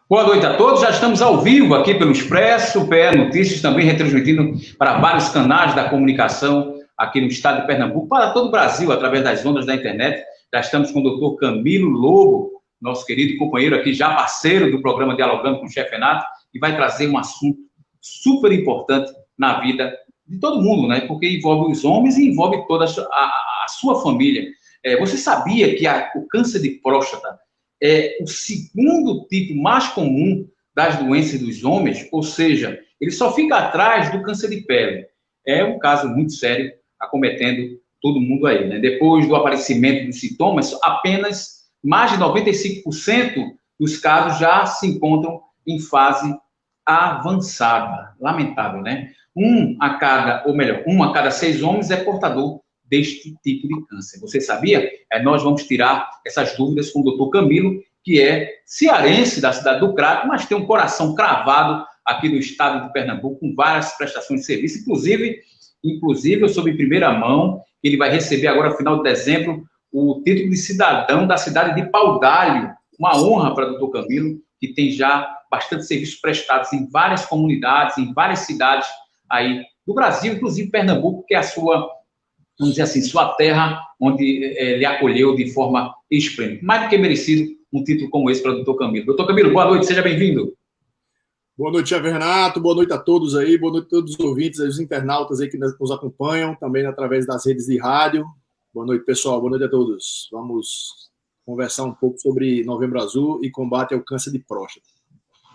Boa noite a todos, já estamos ao vivo aqui pelo Expresso, PE Notícias, também retransmitindo para vários canais da comunicação aqui no estado de Pernambuco, para todo o Brasil, através das ondas da internet. Já estamos com o doutor Camilo Lobo, nosso querido companheiro aqui, já parceiro do programa Dialogando com o Chefe Renato, e vai trazer um assunto super importante na vida de todo mundo, né? Porque envolve os homens e envolve toda a sua família. Você sabia que o câncer de próstata é o segundo tipo mais comum das doenças dos homens, ou seja, ele só fica atrás do câncer de pele. É um caso muito sério, acometendo todo mundo aí, né? Depois do aparecimento dos sintomas, apenas mais de 95% dos casos já se encontram em fase avançada. Lamentável, né? Um a cada 6 homens é portador deste tipo de câncer. Você sabia? Nós vamos tirar essas dúvidas com o doutor Camilo, que é cearense da cidade do Crato, mas tem um coração cravado aqui do estado de Pernambuco, com várias prestações de serviço, inclusive eu soube em primeira mão que ele vai receber agora, no final de dezembro, o título de cidadão da cidade de Paudalho. Uma honra para o doutor Camilo, que tem já bastante serviços prestados em várias comunidades, em várias cidades aí do Brasil, inclusive Pernambuco, que é a sua, vamos dizer assim, sua terra, onde ele acolheu de forma esplêndida. Mais do que merecido um título como esse para o doutor Camilo. Doutor Camilo, boa noite, seja bem-vindo. Boa noite, Chefe Renato, boa noite a todos aí, boa noite a todos os ouvintes, os internautas aí que nos acompanham, também através das redes de rádio. Boa noite, pessoal, boa noite a todos. Vamos conversar um pouco sobre Novembro Azul e combate ao câncer de próstata.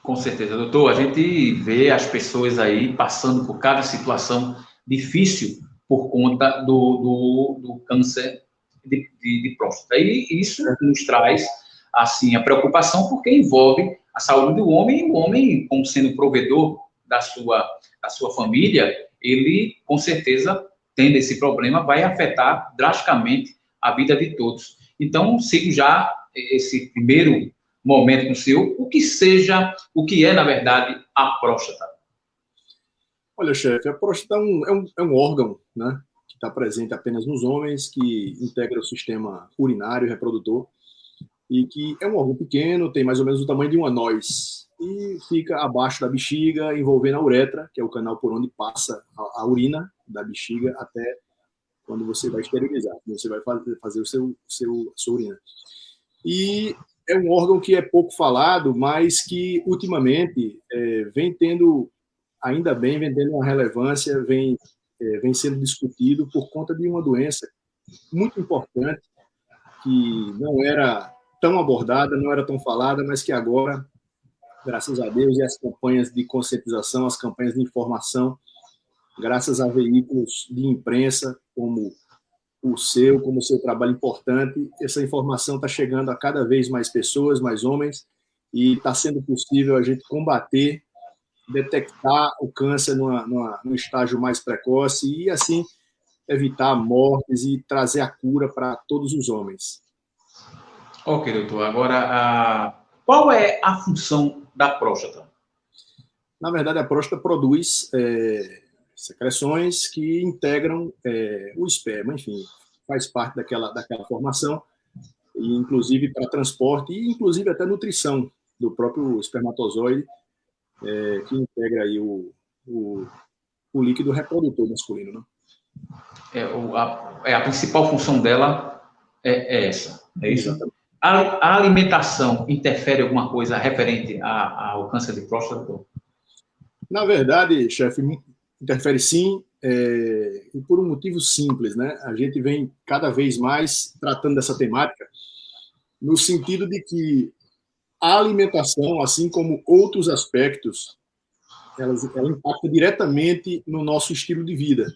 Com certeza, doutor. A gente vê as pessoas aí passando por cada situação difícil por conta do câncer de próstata. E isso nos traz, assim, a preocupação, porque envolve a saúde do homem, e o homem, como sendo provedor da sua família, ele, com certeza, tendo esse problema, vai afetar drasticamente a vida de todos. Então, sigo já esse primeiro momento com o senhor, o que é, na verdade, a próstata. Olha, chefe, a próstata é um órgão, né, que está presente apenas nos homens, que integra o sistema urinário e reprodutor, e que é um órgão pequeno, tem mais ou menos o tamanho de uma noz, e fica abaixo da bexiga, envolvendo a uretra, que é o canal por onde passa a urina da bexiga até quando você vai esterilizar, você vai fazer sua urina. E é um órgão que é pouco falado, mas que ultimamente vem tendo uma relevância, vem sendo discutido por conta de uma doença muito importante que não era tão abordada, não era tão falada, mas que agora, graças a Deus, e as campanhas de conscientização, as campanhas de informação, graças a veículos de imprensa como o seu trabalho importante, essa informação está chegando a cada vez mais pessoas, mais homens, e está sendo possível a gente combater, detectar o câncer num estágio mais precoce e, assim, evitar mortes e trazer a cura para todos os homens. Ok, doutor. Agora, qual é a função da próstata? Na verdade, a próstata produz secreções que integram o esperma, enfim, faz parte daquela formação, e inclusive para transporte e inclusive até nutrição do próprio espermatozoide, que integra aí o líquido reprodutor masculino, né? A principal função dela é essa, é isso? A alimentação interfere alguma coisa referente ao câncer de próstata? Na verdade, chefe, interfere sim, e por um motivo simples, né? A gente vem cada vez mais tratando dessa temática no sentido de que a alimentação, assim como outros aspectos, ela impacta diretamente no nosso estilo de vida.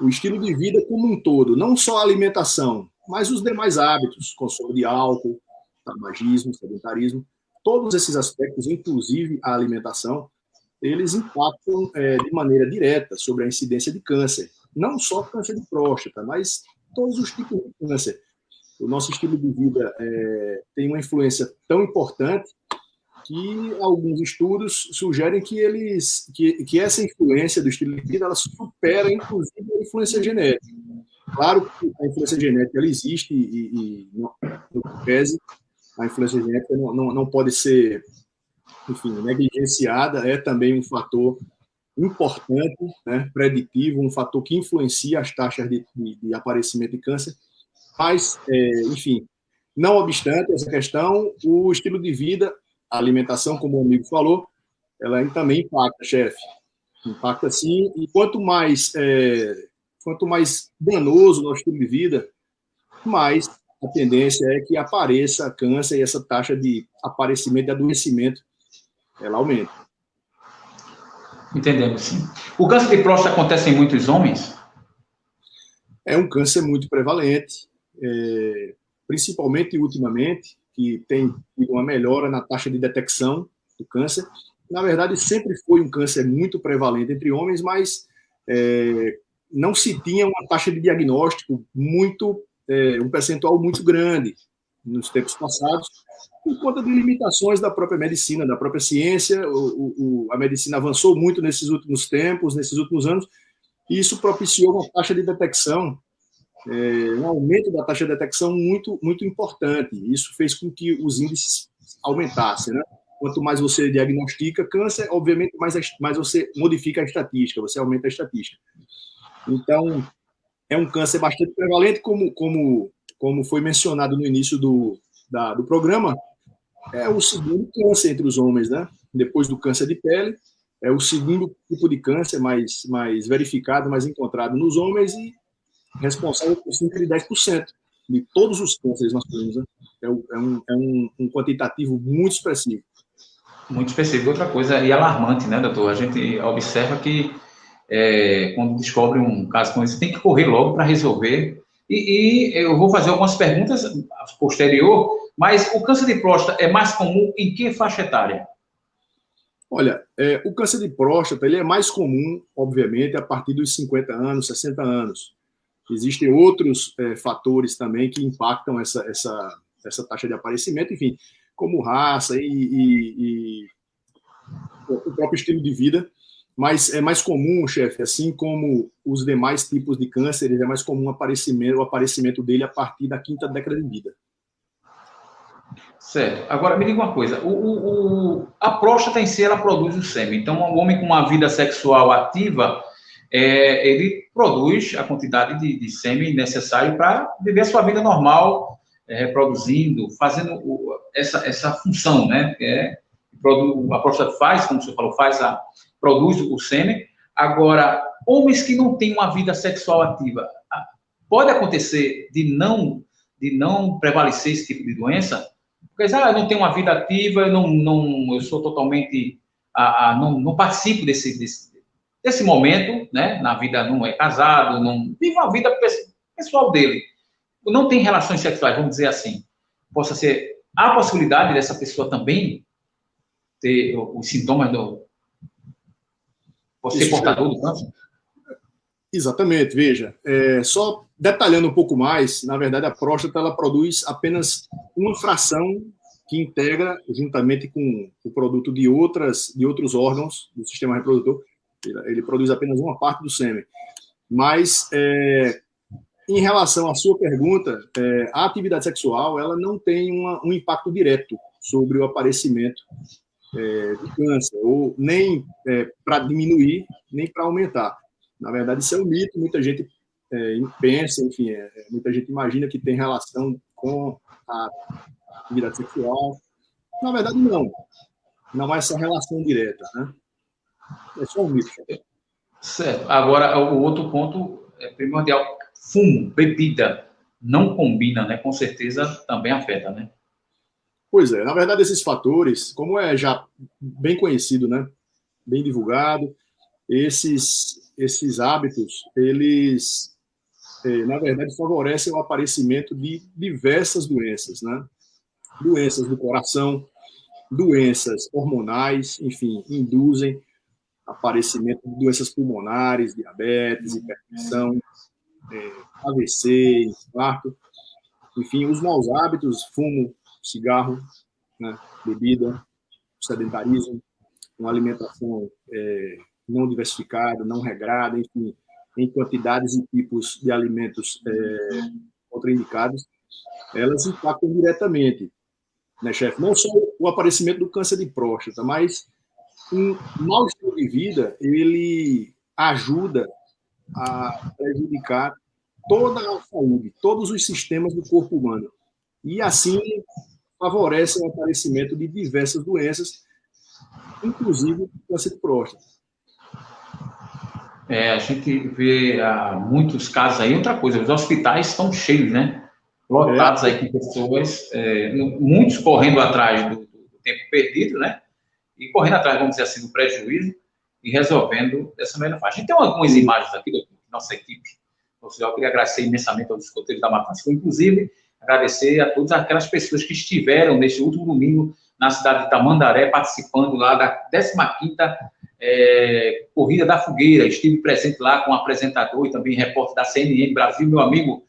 O estilo de vida como um todo, não só a alimentação, mas os demais hábitos, consumo de álcool, tabagismo, sedentarismo, todos esses aspectos, inclusive a alimentação, eles impactam de maneira direta sobre a incidência de câncer. Não só câncer de próstata, mas todos os tipos de câncer. O nosso estilo de vida tem uma influência tão importante que alguns estudos sugerem que essa influência do estilo de vida ela supera, inclusive, a influência genética. Claro que a influência genética ela existe e no pese, a influência genética não pode ser enfim, negligenciada, é também um fator importante, né, preditivo, um fator que influencia as taxas de aparecimento de câncer. Mas, enfim, não obstante essa questão, o estilo de vida, a alimentação, como o amigo falou, ela também impacta, chefe. Impacta sim, e quanto mais danoso o nosso estilo de vida, mais a tendência é que apareça câncer e essa taxa de aparecimento e adoecimento, ela aumenta. Entendemos, sim. O câncer de próstata acontece em muitos homens? É um câncer muito prevalente, principalmente ultimamente, que tem tido uma melhora na taxa de detecção do câncer. Na verdade, sempre foi um câncer muito prevalente entre homens, mas não se tinha uma taxa de diagnóstico um percentual muito grande nos tempos passados, por conta de limitações da própria medicina, da própria ciência. A medicina avançou muito nesses últimos tempos, nesses últimos anos, e isso propiciou uma taxa de detecção, um aumento da taxa de detecção muito, muito importante. Isso fez com que os índices aumentassem, né? Quanto mais você diagnostica câncer, obviamente, mais você modifica a estatística, você aumenta a estatística. Então, é um câncer bastante prevalente, como foi mencionado no início do programa, é o segundo câncer entre os homens, né? Depois do câncer de pele, é o segundo tipo de câncer mais verificado, mais encontrado nos homens e responsável por cerca de 10% de todos os cânceres masculinos, né? É um quantitativo muito expressivo. Muito específico. Outra coisa, e alarmante, né, doutor? A gente observa que quando descobre um caso como esse, tem que correr logo para resolver. E eu vou fazer algumas perguntas posterior, mas o câncer de próstata é mais comum em que faixa etária? Olha, o câncer de próstata ele é mais comum, obviamente, a partir dos 50 anos, 60 anos. Existem outros fatores também que impactam essa taxa de aparecimento, enfim, como raça e o próprio estilo de vida, mas é mais comum, chefe, assim como os demais tipos de cânceres, é mais comum o aparecimento dele a partir da 5ª década de vida. Certo. Agora, me diga uma coisa, a próstata em si, ela produz o sêmen. Então, um homem com uma vida sexual ativa, ele produz a quantidade de sêmen necessário para viver a sua vida normal, reproduzindo, fazendo essa função, né? A próstata faz, como o senhor falou, produz o sêmen. Agora, homens que não têm uma vida sexual ativa, pode acontecer de não prevalecer esse tipo de doença? Porque eu não tenho uma vida ativa, eu sou totalmente, não participo desse momento, né? Na vida, não é casado, não vive uma vida pessoal dele. Não tem relações sexuais, vamos dizer assim. Há a possibilidade dessa pessoa também ter os sintomas ser portador do câncer? Exatamente, veja, só detalhando um pouco mais, na verdade a próstata ela produz apenas uma fração que integra, juntamente com o produto de outros órgãos do sistema reprodutor, ele produz apenas uma parte do sêmen. Mas, em relação à sua pergunta, a atividade sexual ela não tem um impacto direto sobre o aparecimento de câncer, ou nem para diminuir, nem para aumentar. Na verdade, isso é um mito, muita gente pensa, enfim, muita gente imagina que tem relação com a atividade sexual. Na verdade, não há essa relação direta, né? É só um mito. Certo. Agora, o outro ponto é primordial, fumo, bebida, não combina, né? Com certeza também afeta, né? Pois é, na verdade, esses fatores, como é já bem conhecido, né? Bem divulgado, esses hábitos, eles, na verdade, favorecem o aparecimento de diversas doenças, né? Doenças do coração, doenças hormonais, enfim, induzem aparecimento de doenças pulmonares, diabetes, hipertensão, AVC, infarto, enfim, os maus hábitos, fumo, cigarro, né? Bebida, sedentarismo, uma alimentação não diversificada, não regrada, enfim, em quantidades e tipos de alimentos contraindicados, elas impactam diretamente. né, chefe? Não só o aparecimento do câncer de próstata, mas um mau estilo de vida, ele ajuda a prejudicar toda a saúde, todos os sistemas do corpo humano. E assim favorece o aparecimento de diversas doenças, inclusive o câncer de próstata. A gente vê muitos casos aí. Outra coisa, os hospitais estão cheios, né? Lotados aí com pessoas, muitos correndo atrás do tempo perdido, né? E correndo atrás, vamos dizer assim, do prejuízo e resolvendo dessa melhor forma. A gente tem algumas imagens aqui da nossa equipe. Eu queria agradecer imensamente aos escoteiros da Matança, inclusive agradecer a todas aquelas pessoas que estiveram neste último domingo na cidade de Tamandaré, participando lá da 15ª Corrida da Fogueira. Estive presente lá com o apresentador e também repórter da CNN Brasil, meu amigo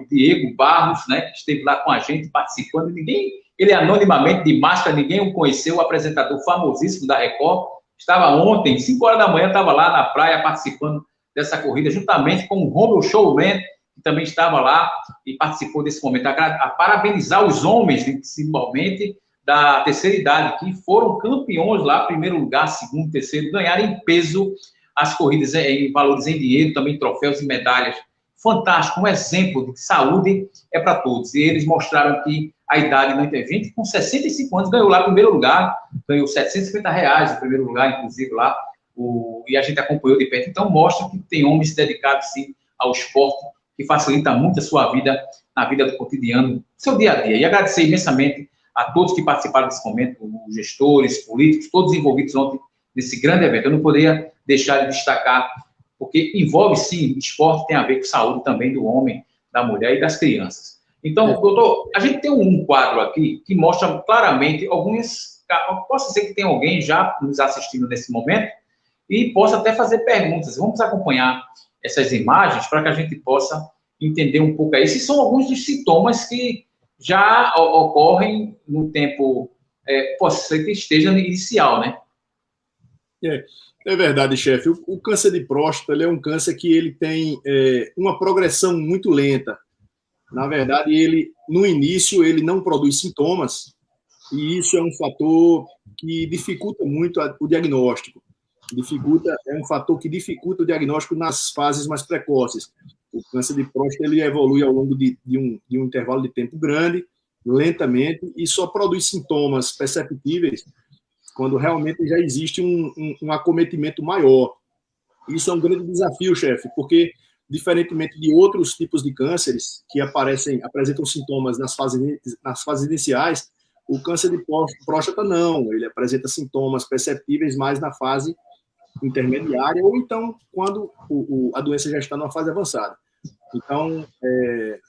Diego Barros, né, que esteve lá com a gente participando. Ele anonimamente, de máscara, ninguém o conheceu, o apresentador famosíssimo da Record. Estava ontem, 5 horas da manhã, estava lá na praia participando dessa corrida, juntamente com o Romeu Showman, que também estava lá e participou desse momento. A parabenizar os homens, principalmente, da terceira idade, que foram campeões lá, primeiro lugar, segundo, terceiro, ganharam em peso as corridas, em valores em dinheiro, também troféus e medalhas. Fantástico, um exemplo de que saúde é para todos. E eles mostraram que a idade não intervém, com 65 anos ganhou lá o primeiro lugar, ganhou R$750 no primeiro lugar, inclusive lá, e a gente acompanhou de perto. Então mostra que tem homens dedicados sim ao esporte, que facilita muito a sua vida, na vida do cotidiano, seu dia a dia. E agradecer imensamente a todos que participaram desse momento, os gestores, políticos, todos envolvidos ontem nesse grande evento. Eu não poderia deixar de destacar, porque envolve sim, esporte tem a ver com saúde também do homem, da mulher e das crianças. Então, doutor, a gente tem um quadro aqui que mostra claramente alguns... Posso dizer que tem alguém já nos assistindo nesse momento e possa até fazer perguntas. Vamos acompanhar essas imagens para que a gente possa entender um pouco aí. Esses são alguns dos sintomas que já ocorrem no tempo, pode ser que esteja no inicial, né? É verdade, chefe. O câncer de próstata ele é um câncer que ele tem uma progressão muito lenta. Na verdade, no início, ele não produz sintomas, e isso é um fator que dificulta muito o diagnóstico. É um fator que dificulta o diagnóstico nas fases mais precoces. O câncer de próstata ele evolui ao longo de um intervalo de tempo grande, lentamente, e só produz sintomas perceptíveis quando realmente já existe um acometimento maior. Isso é um grande desafio, chefe, porque, diferentemente de outros tipos de cânceres que apresentam sintomas nas fases iniciais, o câncer de próstata não, ele apresenta sintomas perceptíveis mais na fase intermediária ou então quando a doença já está numa fase avançada. Então,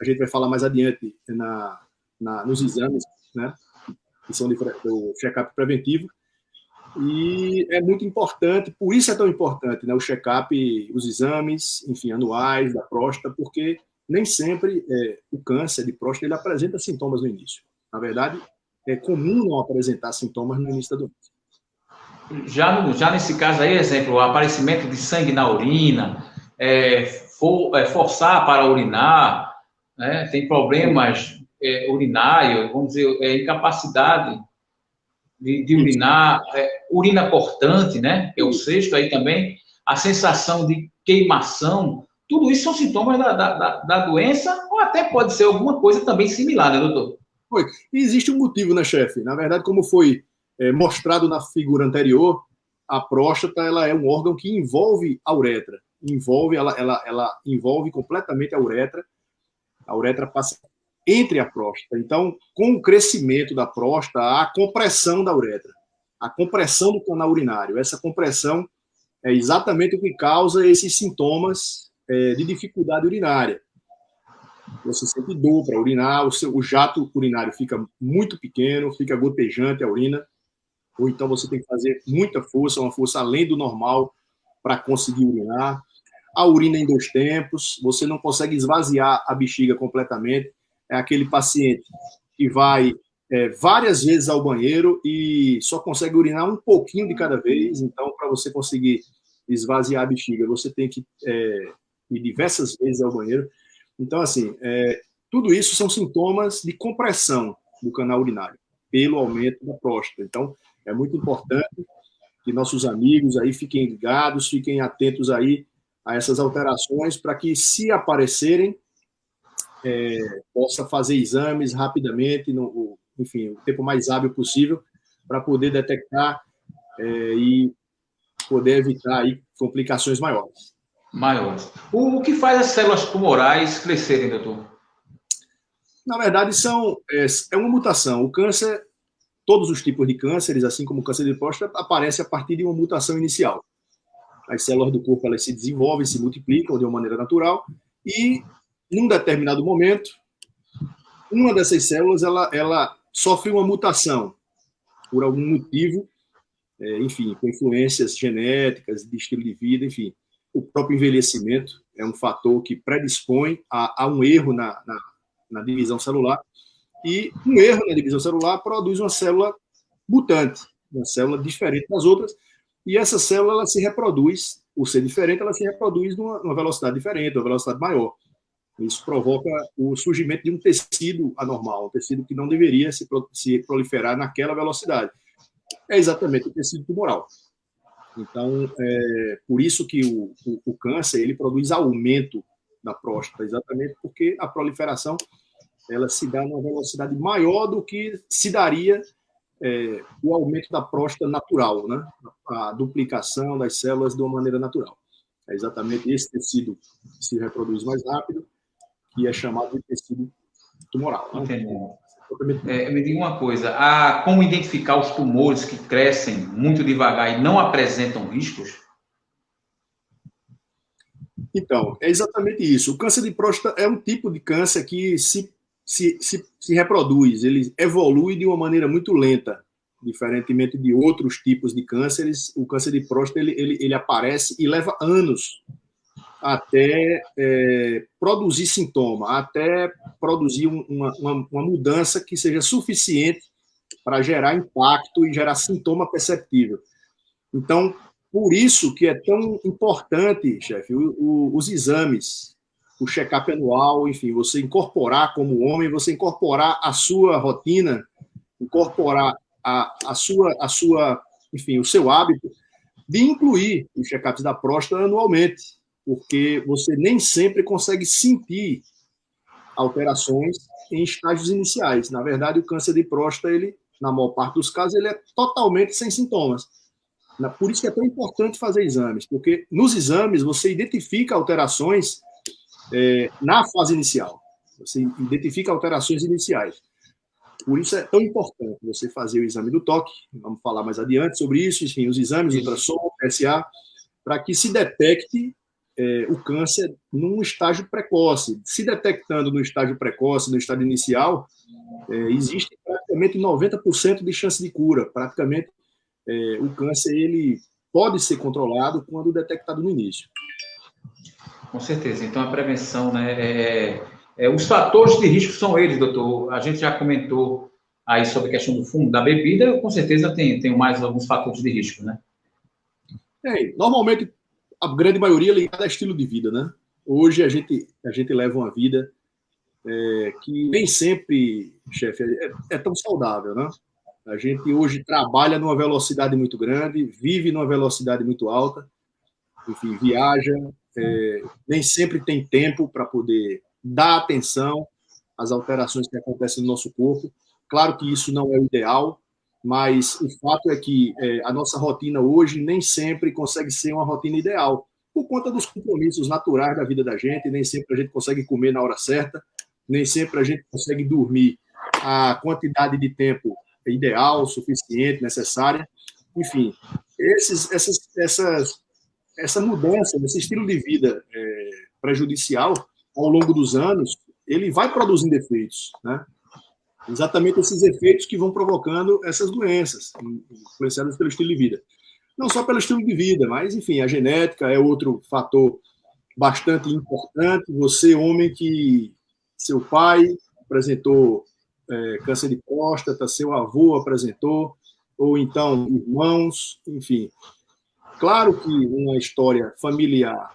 a gente vai falar mais adiante nos exames, né, que são do check-up preventivo, e é muito importante, por isso é tão importante, né, o check-up, os exames, enfim, anuais da próstata, porque nem sempre o câncer de próstata ele apresenta sintomas no início. Na verdade, é comum não apresentar sintomas no início da doença. Já nesse caso aí, exemplo, o aparecimento de sangue na urina, forçar para urinar, né, tem problemas urinários, vamos dizer, incapacidade de urinar, urina cortante, né, que é o sexto aí também, a sensação de queimação, tudo isso são sintomas da doença, ou até pode ser alguma coisa também similar, né, doutor? E existe um motivo, né, chefe? Na verdade, como foi mostrado na figura anterior, a próstata ela é um órgão que envolve a uretra. Ela envolve completamente a uretra. A uretra passa entre a próstata. Então, com o crescimento da próstata, há a compressão da uretra, a compressão do canal urinário. Essa compressão é exatamente o que causa esses sintomas de dificuldade urinária. Você sente dor para urinar, o jato urinário fica muito pequeno, fica gotejante a urina, ou então você tem que fazer muita força, uma força além do normal para conseguir urinar. A urina em 2 tempos, você não consegue esvaziar a bexiga completamente. É aquele paciente que vai várias vezes ao banheiro e só consegue urinar um pouquinho de cada vez. Então, para você conseguir esvaziar a bexiga, você tem que ir diversas vezes ao banheiro. Então, assim, tudo isso são sintomas de compressão do canal urinário. pelo aumento da próstata. Então, é muito importante que nossos amigos aí fiquem ligados, fiquem atentos aí a essas alterações, para que, se aparecerem, possa fazer exames rapidamente, enfim, o tempo mais hábil possível, para poder detectar e poder evitar aí complicações maiores. O que faz as células tumorais crescerem, doutor? Na verdade, é uma mutação. O câncer, todos os tipos de cânceres, assim como o câncer de próstata, aparece a partir de uma mutação inicial. As células do corpo, elas se desenvolvem, se multiplicam de uma maneira natural e, num determinado momento, uma dessas células ela sofre uma mutação por algum motivo, enfim, com influências genéticas, de estilo de vida, enfim. O próprio envelhecimento é um fator que predispõe a um erro na divisão celular, e um erro na divisão celular produz uma célula mutante, uma célula diferente das outras, e essa célula ela se reproduz, por ser diferente, ela se reproduz numa velocidade diferente, uma velocidade maior. Isso provoca o surgimento de um tecido anormal, um tecido que não deveria se proliferar naquela velocidade. É exatamente o tecido tumoral. Então, por isso que o câncer ele produz aumento da próstata, exatamente porque a proliferação ela se dá numa velocidade maior do que se daria o aumento da próstata natural, né? A duplicação das células de uma maneira natural. É exatamente esse tecido que se reproduz mais rápido, que é chamado de tecido tumoral. Né? Entendi. Me diga uma coisa, como identificar os tumores que crescem muito devagar e não apresentam riscos? Então, é exatamente isso. O câncer de próstata é um tipo de câncer que se reproduz, ele evolui de uma maneira muito lenta, diferentemente de outros tipos de cânceres. O câncer de próstata ele aparece e leva anos até produzir sintoma, até produzir uma mudança que seja suficiente para gerar impacto e gerar sintoma perceptível. Então, por isso que é tão importante, chefe, os exames, o check-up anual, enfim, você incorporar como homem, você incorporar a sua rotina, incorporar a sua, enfim, o seu hábito de incluir os check-ups da próstata anualmente, porque você nem sempre consegue sentir alterações em estágios iniciais. Na verdade, o câncer de próstata, ele, na maior parte dos casos, ele é totalmente sem sintomas. Por isso que é tão importante fazer exames, porque nos exames você identifica alterações na fase inicial. Você identifica alterações iniciais. Por isso é tão importante você fazer o exame do toque, vamos falar mais adiante sobre isso, enfim, os exames, ultrassom, PSA, para que se detecte o câncer num estágio precoce. Se detectando no estágio precoce, no estágio inicial, existe praticamente 90% de chance de cura. Praticamente, o câncer ele pode ser controlado quando detectado no início. Com certeza. Então, a prevenção, né? Os fatores de risco são eles, doutor. A gente já comentou aí sobre a questão do fumo, da bebida, com certeza tem mais alguns fatores de risco, né? Normalmente, a grande maioria é ligada a estilo de vida, né? Hoje a gente leva uma vida que nem sempre, chefe, é tão saudável, né? A gente hoje trabalha numa velocidade muito grande, vive numa velocidade muito alta, enfim, viaja, nem sempre tem tempo para poder dar atenção às alterações que acontecem no nosso corpo. Claro que isso não é o ideal, mas o fato é que a nossa rotina hoje nem sempre consegue ser uma rotina ideal, por conta dos compromissos naturais da vida da gente, nem sempre a gente consegue comer na hora certa, nem sempre a gente consegue dormir a quantidade de tempo ideal, suficiente, necessária. Enfim, essa mudança, esse estilo de vida prejudicial, ao longo dos anos, ele vai produzindo efeitos, né? Exatamente esses efeitos que vão provocando essas doenças, influenciadas pelo estilo de vida. Não só pelo estilo de vida, mas, enfim, a genética é outro fator bastante importante. Você, homem, que seu pai apresentou câncer de próstata, seu avô apresentou, ou então irmãos, enfim. Claro que uma história familiar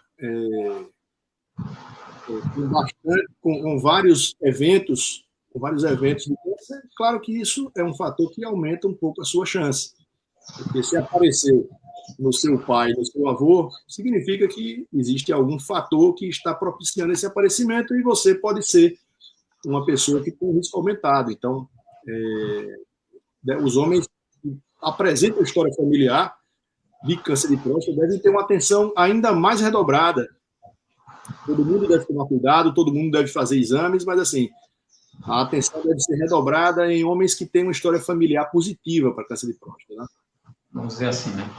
com vários eventos com vários eventos de câncer, claro que isso é um fator que aumenta um pouco a sua chance. Porque se aparecer no seu pai, no seu avô, significa que existe algum fator que está propiciando esse aparecimento e você pode ser uma pessoa que tem um risco aumentado. Então, os homens que apresentam história familiar de câncer de próstata devem ter uma atenção ainda mais redobrada. Todo mundo deve tomar cuidado, todo mundo deve fazer exames, mas assim, a atenção deve ser redobrada em homens que têm uma história familiar positiva para câncer de próstata, né? Vamos dizer assim, né?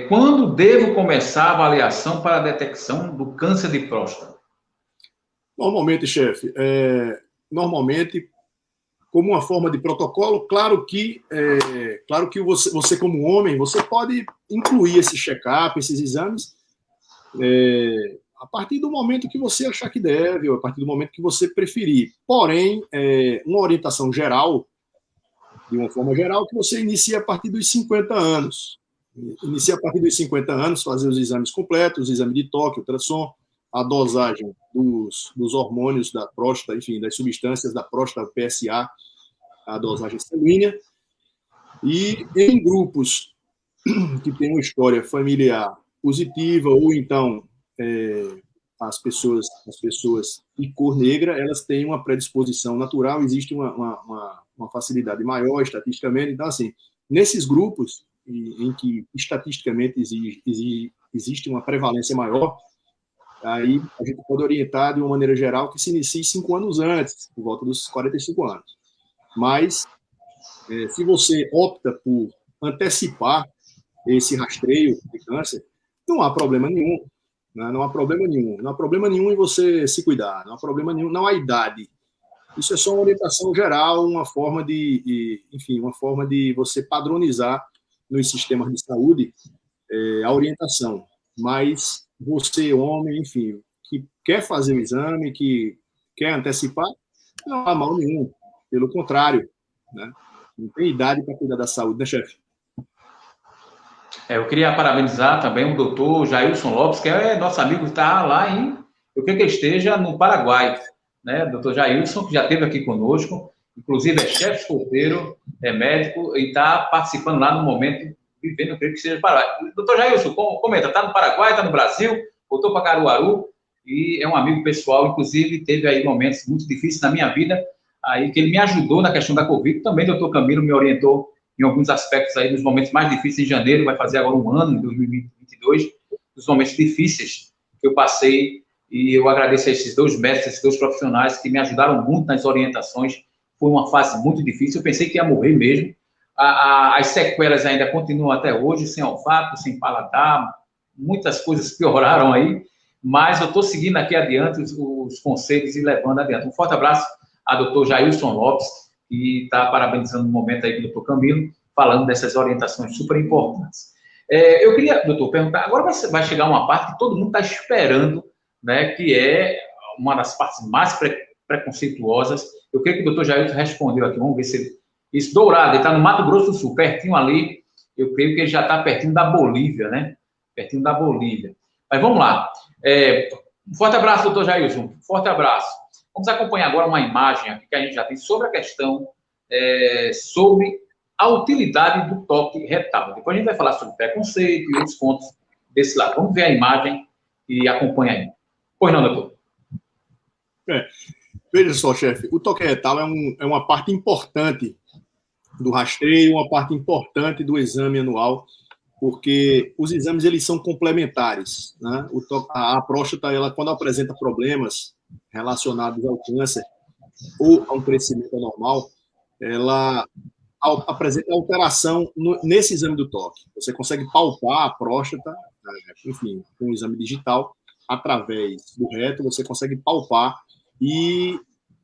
Quando devo começar a avaliação para a detecção do câncer de próstata? Normalmente, chefe, como uma forma de protocolo, claro que você como homem, você pode incluir esse check-up, esses exames, a partir do momento que você achar que deve, ou a partir do momento que você preferir. Porém, uma orientação geral, de uma forma geral, que você inicia a partir dos 50 anos. Inicia a partir dos 50 anos, fazer os exames completos, o exame de toque, ultrassom, a dosagem dos hormônios da próstata, enfim, das substâncias da próstata, PSA, a dosagem sanguínea. E em grupos que têm uma história familiar positiva, ou então as pessoas de cor negra, elas têm uma predisposição natural, existe uma facilidade maior estatisticamente. Então, assim, nesses grupos em que estatisticamente existe uma prevalência maior, aí a gente pode orientar de uma maneira geral que se inicie 5 anos antes, por volta dos 45 anos. Mas, se você opta por antecipar esse rastreio de câncer, não há problema nenhum. Não há problema nenhum. Não há problema nenhum em você se cuidar. Não há problema nenhum. Não há idade. Isso é só uma orientação geral, uma forma de você padronizar nos sistemas de saúde a orientação. Mas você, homem, enfim, que quer fazer o exame, que quer antecipar, não há mal nenhum. Pelo contrário, né? Não tem idade para cuidar da saúde, né, chefe? Eu queria parabenizar também o doutor Jailson Lopes, que é nosso amigo que está lá eu creio que ele esteja no Paraguai, né? Doutor Jailson, que já esteve aqui conosco, inclusive é chefe escoteiro, é médico e está participando lá no momento, vivendo, eu creio que seja no Paraguai. Doutor Jailson, comenta, está no Paraguai, está no Brasil, voltou para Caruaru e é um amigo pessoal, inclusive teve aí momentos muito difíceis na minha vida, aí que ele me ajudou na questão da Covid, também doutor Camilo me orientou em alguns aspectos aí, nos momentos mais difíceis. Em janeiro, vai fazer agora um ano, em 2022, dos momentos difíceis que eu passei, e eu agradeço a esses 2 mestres, esses 2 profissionais que me ajudaram muito nas orientações. Foi uma fase muito difícil, eu pensei que ia morrer mesmo. As sequelas ainda continuam até hoje, sem olfato, sem paladar, muitas coisas pioraram aí, mas eu estou seguindo aqui adiante os conselhos e levando adiante. Um forte abraço a doutor Jailson Lopes, e está parabenizando no momento aí com o doutor Camilo, falando dessas orientações super importantes. Eu queria, doutor, perguntar, agora vai chegar uma parte que todo mundo está esperando, né, que é uma das partes mais preconceituosas. Eu creio que o doutor Jailson respondeu aqui, vamos ver se isso, Dourado, ele está no Mato Grosso do Sul, pertinho ali, eu creio que ele já está pertinho da Bolívia, né? Pertinho da Bolívia. Mas vamos lá. Um forte abraço, doutor Jailson, forte abraço. Vamos acompanhar agora uma imagem aqui que a gente já tem sobre a questão, sobre a utilidade do toque retal. Depois a gente vai falar sobre preconceito e outros pontos desse lado. Vamos ver a imagem e acompanha aí. Pois não, doutor? Veja só, chefe, o toque retal é uma parte importante do rastreio, uma parte importante do exame anual, porque os exames eles são complementares, né? A próstata, ela, quando apresenta problemas relacionados ao câncer ou a um crescimento anormal, ela apresenta alteração nesse exame do toque. Você consegue palpar a próstata, enfim, com um exame digital, através do reto, você consegue palpar e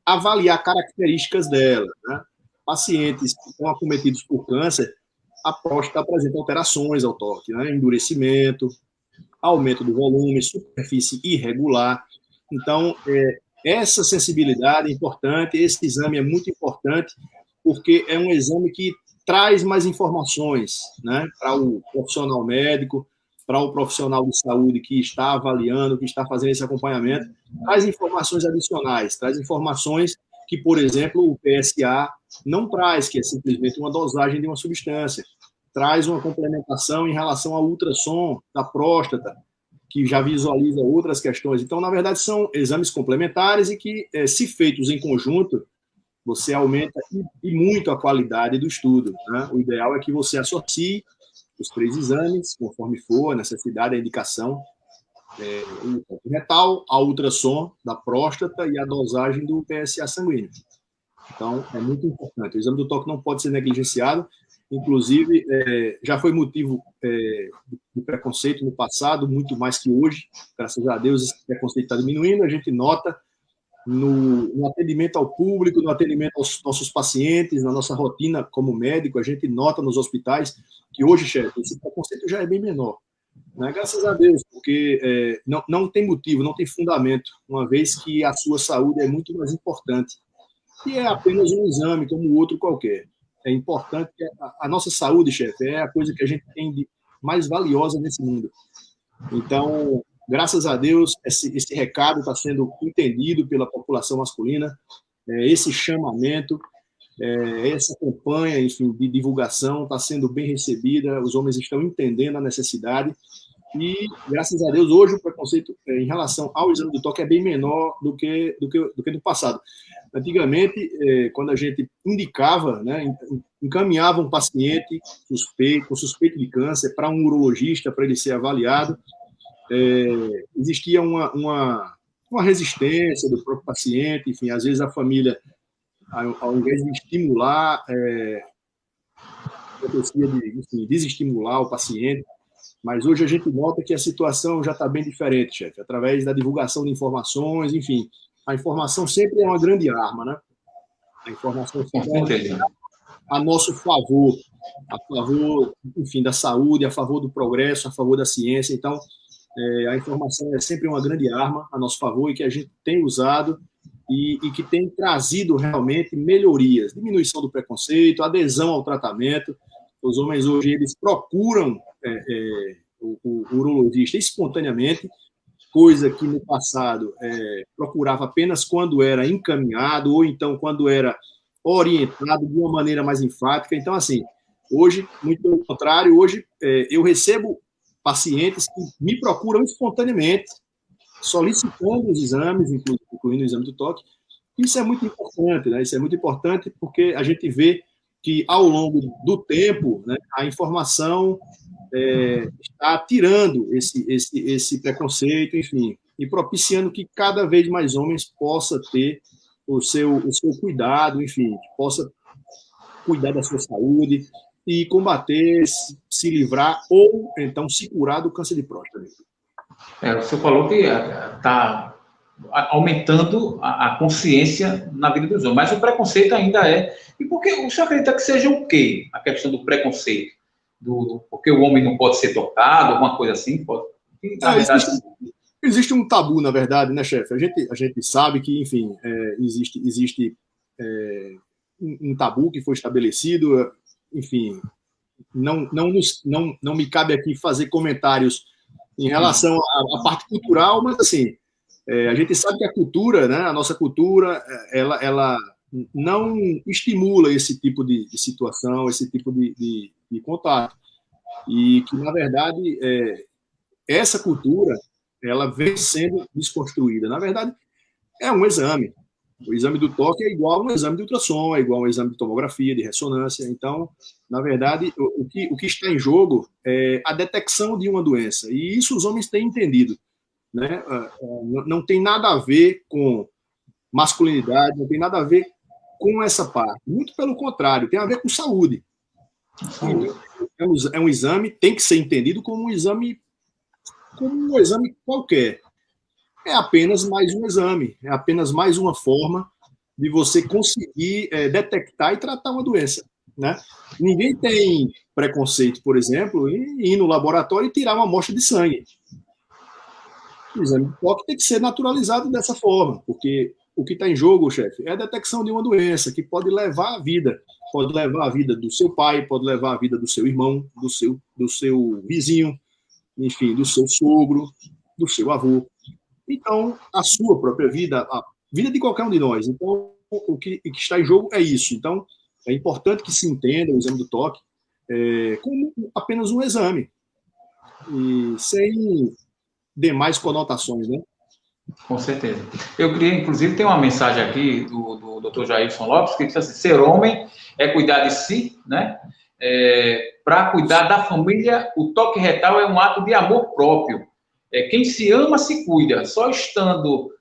avaliar características dela, né? Pacientes que estão acometidos por câncer, a próstata apresenta alterações ao toque, né? Endurecimento, aumento do volume, superfície irregular. Então, essa sensibilidade é importante, esse exame é muito importante, porque é um exame que traz mais informações, né, para o profissional médico, para o profissional de saúde que está avaliando, que está fazendo esse acompanhamento, traz informações adicionais, traz informações que, por exemplo, o PSA não traz, que é simplesmente uma dosagem de uma substância. Traz uma complementação em relação ao ultrassom da próstata, que já visualiza outras questões. Então, na verdade, são exames complementares e que, se feitos em conjunto, você aumenta e muito a qualidade do estudo, né? O ideal é que você associe os 3 exames, conforme for a necessidade, a indicação, o toque retal, a ultrassom da próstata e a dosagem do PSA sanguíneo. Então, é muito importante. O exame do toque não pode ser negligenciado. Inclusive, já foi motivo de preconceito no passado, muito mais que hoje. Graças a Deus, esse preconceito está diminuindo. A gente nota no atendimento ao público, no atendimento aos nossos pacientes, na nossa rotina como médico, a gente nota nos hospitais que hoje, chefe, esse preconceito já é bem menor. Né? Graças a Deus, porque não tem motivo, não tem fundamento, uma vez que a sua saúde é muito mais importante. E é apenas um exame, como outro qualquer. É importante que a nossa saúde, chefe, é a coisa que a gente tem de mais valiosa nesse mundo. Então, graças a Deus, esse recado está sendo entendido pela população masculina, esse chamamento, essa campanha, enfim, de divulgação está sendo bem recebida, os homens estão entendendo a necessidade e, graças a Deus, hoje o preconceito em relação ao exame do toque é bem menor do que no passado. Antigamente, quando a gente indicava, né, encaminhava um paciente com suspeito de câncer para um urologista para ele ser avaliado, existia uma resistência do próprio paciente, enfim, às vezes a família, ao invés de estimular, acontecia de desestimular o paciente, mas hoje a gente nota que a situação já está bem diferente, chefe, através da divulgação de informações, enfim, a informação sempre é uma grande arma, né? A informação sempre é a nosso favor, a favor, enfim, da saúde, a favor do progresso, a favor da ciência. Então, a informação é sempre uma grande arma a nosso favor e que a gente tem usado e que tem trazido realmente melhorias, diminuição do preconceito, adesão ao tratamento. Os homens hoje eles procuram o urologista espontaneamente, coisa que no passado procurava apenas quando era encaminhado ou então quando era orientado de uma maneira mais enfática. Então, assim, hoje, muito pelo contrário, hoje eu recebo pacientes que me procuram espontaneamente, solicitando os exames, incluindo o exame do toque. Isso é muito importante, né? Isso é muito importante porque a gente vê que, ao longo do tempo, né, a informação está tirando esse preconceito, enfim, e propiciando que cada vez mais homens possam ter o seu cuidado, enfim, possa cuidar da sua saúde e combater, se livrar ou então se curar do câncer de próstata. O senhor falou que está aumentando a consciência na vida dos homens, mas o preconceito ainda é. E por que o senhor acredita que seja o quê? A questão do preconceito? Porque o homem não pode ser tocado, alguma coisa assim? Existe um tabu, na verdade, né, chefe? A gente sabe que, enfim, existe um tabu que foi estabelecido, enfim, não me cabe aqui fazer comentários em relação à parte cultural, mas, assim, a gente sabe que a cultura, né, a nossa cultura, ela não estimula esse tipo de situação, esse tipo de contato. E que, na verdade, essa cultura ela vem sendo desconstruída. Na verdade, é um exame. O exame do toque é igual a um exame de ultrassom, é igual a um exame de tomografia, de ressonância. Então, na verdade, o que está em jogo é a detecção de uma doença. E isso os homens têm entendido. Né? Não tem nada a ver com masculinidade, não tem nada a ver com essa parte. Muito pelo contrário, tem a ver com saúde. É um exame, tem que ser entendido como um exame qualquer. É apenas mais um exame, é apenas mais uma forma de você conseguir detectar e tratar uma doença. Né? Ninguém tem preconceito, por exemplo, em ir no laboratório e tirar uma amostra de sangue. O exame de toque tem que ser naturalizado dessa forma, porque o que está em jogo, chefe, é a detecção de uma doença que pode levar a vida. Pode levar a vida do seu pai, pode levar a vida do seu irmão, do seu vizinho, enfim, do seu sogro, do seu avô. Então, a sua própria vida, a vida de qualquer um de nós. Então, o que está em jogo é isso. Então, é importante que se entenda o exame do toque como apenas um exame, e sem demais conotações, né? Com certeza. Eu queria, inclusive, tem uma mensagem aqui do Dr. Jailson Lopes, que diz assim: ser homem é cuidar de si, né? Para cuidar da família, o toque retal é um ato de amor próprio. Quem se ama, se cuida. Só estando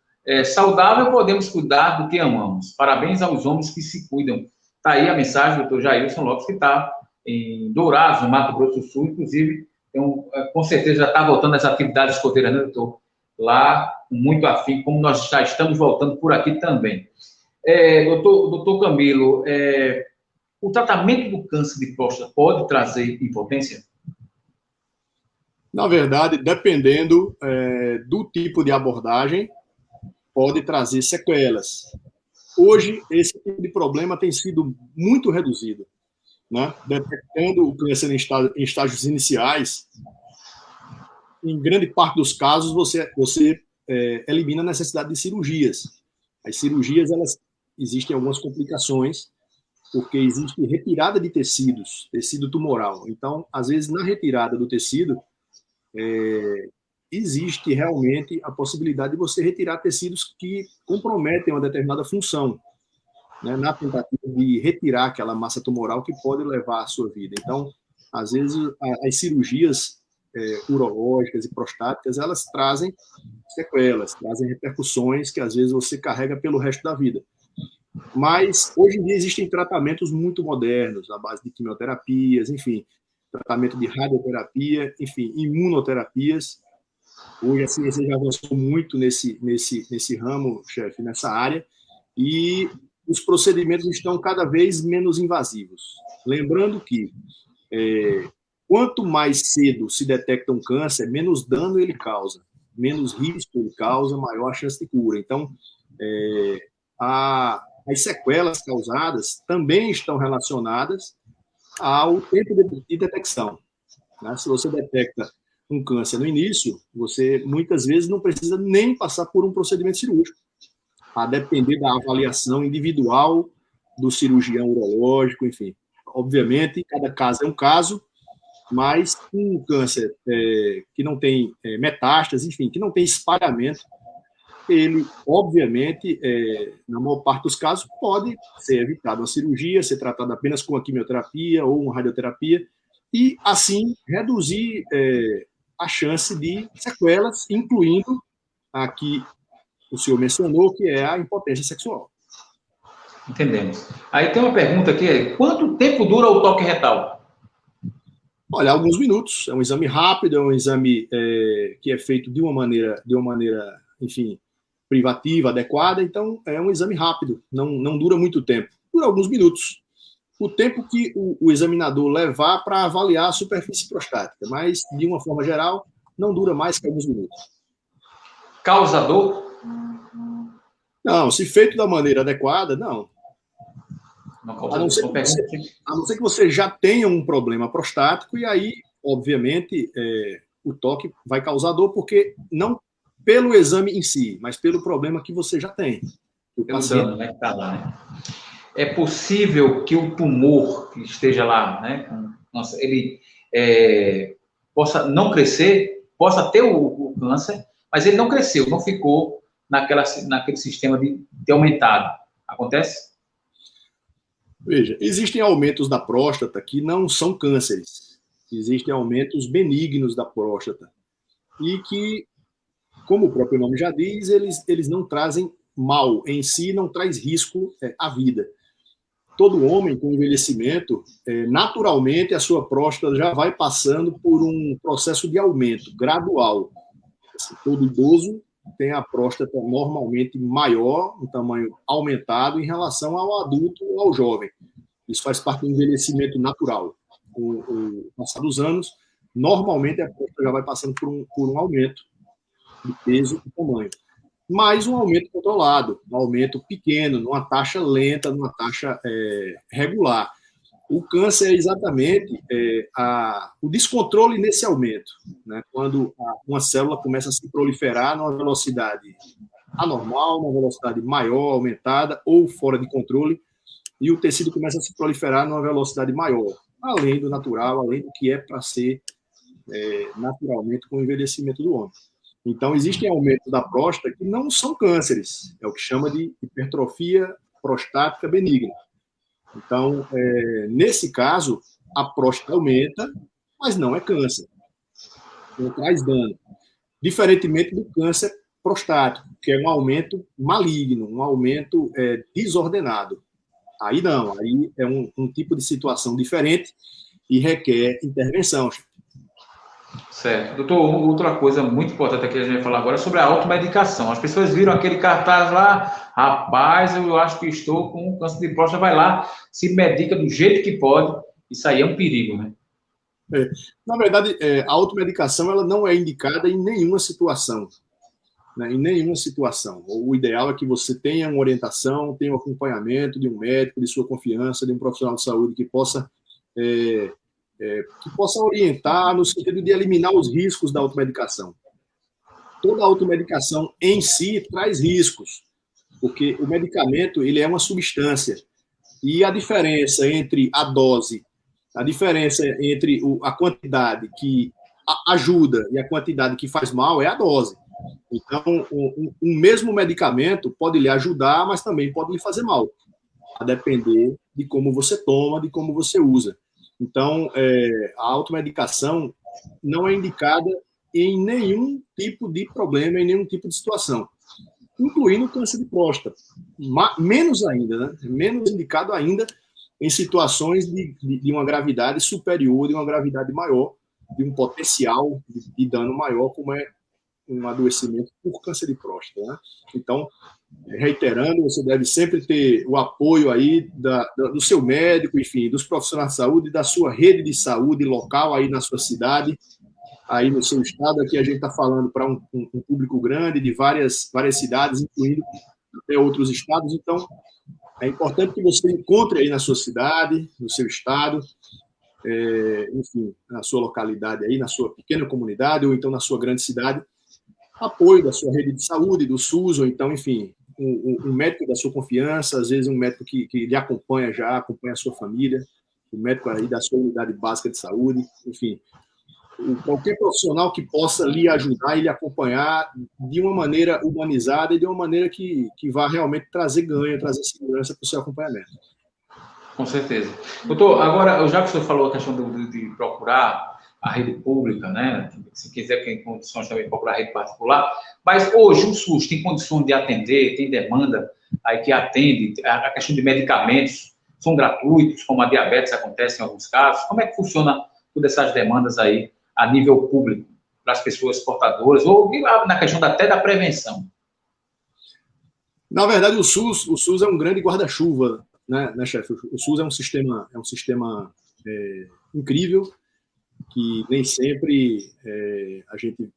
saudável, podemos cuidar do que amamos. Parabéns aos homens que se cuidam. Está aí a mensagem do Dr. Jailson Lopes, que está em Dourados, no Mato Grosso do Sul, inclusive, com certeza já está voltando às atividades escoteiras, né, doutor? Lá, muito afim, como nós já estamos voltando por aqui também. Doutor Camilo, o tratamento do câncer de próstata pode trazer impotência? Na verdade, dependendo do tipo de abordagem, pode trazer sequelas. Hoje, esse tipo de problema tem sido muito reduzido, né? Detectando o câncer em estágios iniciais, em grande parte dos casos, você elimina a necessidade de cirurgias. As cirurgias, elas existem algumas complicações, porque existe retirada de tecido tumoral. Então, às vezes, na retirada do tecido, existe realmente a possibilidade de você retirar tecidos que comprometem uma determinada função, né, na tentativa de retirar aquela massa tumoral que pode levar à sua vida. Então, às vezes, as cirurgias urológicas e prostáticas, elas trazem sequelas, trazem repercussões que às vezes você carrega pelo resto da vida. Mas hoje em dia existem tratamentos muito modernos, à base de quimioterapias, enfim, tratamento de radioterapia, enfim, imunoterapias. Hoje a ciência já avançou muito nesse ramo, chefe, nessa área, e os procedimentos estão cada vez menos invasivos. Lembrando que quanto mais cedo se detecta um câncer, menos dano ele causa, menos risco ele causa, maior a chance de cura. Então, as sequelas causadas também estão relacionadas ao tempo de detecção, né? Se você detecta um câncer no início, você muitas vezes não precisa nem passar por um procedimento cirúrgico, a depender da avaliação individual do cirurgião urológico, enfim. Obviamente, cada caso é um caso, mas um câncer que não tem metástase, enfim, que não tem espalhamento, ele, obviamente, na maior parte dos casos, pode ser evitado uma cirurgia, ser tratado apenas com a quimioterapia ou uma radioterapia, e, assim, reduzir a chance de sequelas, incluindo a que o senhor mencionou, que é a impotência sexual. Entendemos. Aí tem uma pergunta aqui: quanto tempo dura o toque retal? Olha, alguns minutos. É um exame rápido, é um exame que é feito de uma maneira, enfim, privativa, adequada. Então, é um exame rápido, não dura muito tempo. Dura alguns minutos. O tempo que o examinador levar para avaliar a superfície prostática, mas, de uma forma geral, não dura mais que alguns minutos. Causador? Não, se feito da maneira adequada, não. A não ser que você já tenha um problema prostático, e aí, obviamente, o toque vai causar dor, porque não pelo exame em si, mas pelo problema que você já tem. Pelo dano, né, que está lá, né? É possível que o tumor que esteja lá, né, ele possa não crescer, possa ter o câncer, mas ele não cresceu, não ficou naquele sistema de aumentado. Acontece? Veja, existem aumentos da próstata que não são cânceres. Existem aumentos benignos da próstata. E que, como o próprio nome já diz, eles não trazem mal em si, não traz risco à vida. Todo homem com envelhecimento, naturalmente a sua próstata já vai passando por um processo de aumento gradual. Assim, todo idoso tem a próstata normalmente maior, um tamanho aumentado em relação ao adulto ou ao jovem. Isso faz parte do envelhecimento natural. Com o passar dos anos, normalmente a próstata já vai passando por um aumento de peso e tamanho. Mas um aumento controlado, um aumento pequeno, numa taxa lenta, numa taxa regular. O câncer é exatamente o descontrole nesse aumento, né? Quando uma célula começa a se proliferar numa velocidade anormal, numa velocidade maior, aumentada ou fora de controle, e o tecido começa a se proliferar numa velocidade maior, além do natural, além do que é para ser naturalmente com o envelhecimento do homem. Então, existem aumentos da próstata que não são cânceres, é o que chama de hipertrofia prostática benigna. Então, nesse caso, a próstata aumenta, mas não é câncer, não traz dano. Diferentemente do câncer prostático, que é um aumento maligno, um aumento desordenado. Aí não, aí é um tipo de situação diferente e requer intervenção. Certo. Doutor, outra coisa muito importante aqui que a gente vai falar agora é sobre a automedicação. As pessoas viram aquele cartaz lá, rapaz, eu acho que estou com câncer de próstata, vai lá, se medica do jeito que pode, isso aí é um perigo, né? Na verdade, a automedicação ela não é indicada em nenhuma situação. Né? Em nenhuma situação. O ideal é que você tenha uma orientação, tenha um acompanhamento de um médico, de sua confiança, de um profissional de saúde que possa orientar no sentido de eliminar os riscos da automedicação. Toda automedicação em si traz riscos, porque o medicamento ele é uma substância e a diferença entre a dose, a diferença entre a quantidade que ajuda e a quantidade que faz mal é a dose. Então, um mesmo medicamento pode lhe ajudar, mas também pode lhe fazer mal, a depender de como você toma, de como você usa. Então, a automedicação não é indicada em nenhum tipo de problema, em nenhum tipo de situação, incluindo o câncer de próstata. Menos ainda, né? Menos indicado ainda em situações de uma gravidade superior, de uma gravidade maior, de um potencial de dano maior, como é um adoecimento por câncer de próstata. Né? Então, reiterando, você deve sempre ter o apoio aí do seu médico, enfim, dos profissionais de saúde, da sua rede de saúde local aí na sua cidade, aí no seu estado. Aqui a gente está falando para um público grande de várias cidades, incluindo até outros estados. Então, é importante que você encontre aí na sua cidade, no seu estado, enfim, na sua localidade aí, na sua pequena comunidade ou então na sua grande cidade, apoio da sua rede de saúde, do SUS, ou então, enfim, um médico da sua confiança, às vezes um médico que lhe acompanha a sua família, um médico aí da sua unidade básica de saúde, enfim, qualquer profissional que possa lhe ajudar e lhe acompanhar de uma maneira humanizada e de uma maneira que vá realmente trazer ganho, trazer segurança para o seu acompanhamento. Com certeza. Doutor, agora, já que o senhor falou a questão de procurar a rede pública, né? Se quiser, tem condições também de procurar a rede particular, mas hoje o SUS tem condições de atender, tem demanda aí que atende, a questão de medicamentos são gratuitos, como a diabetes acontece em alguns casos. Como é que funciona todas essas demandas aí a nível público para as pessoas portadoras, ou na questão até da prevenção? Na verdade, o SUS é um grande guarda-chuva, né, chefe? O SUS é um sistema incrível, que nem sempre a gente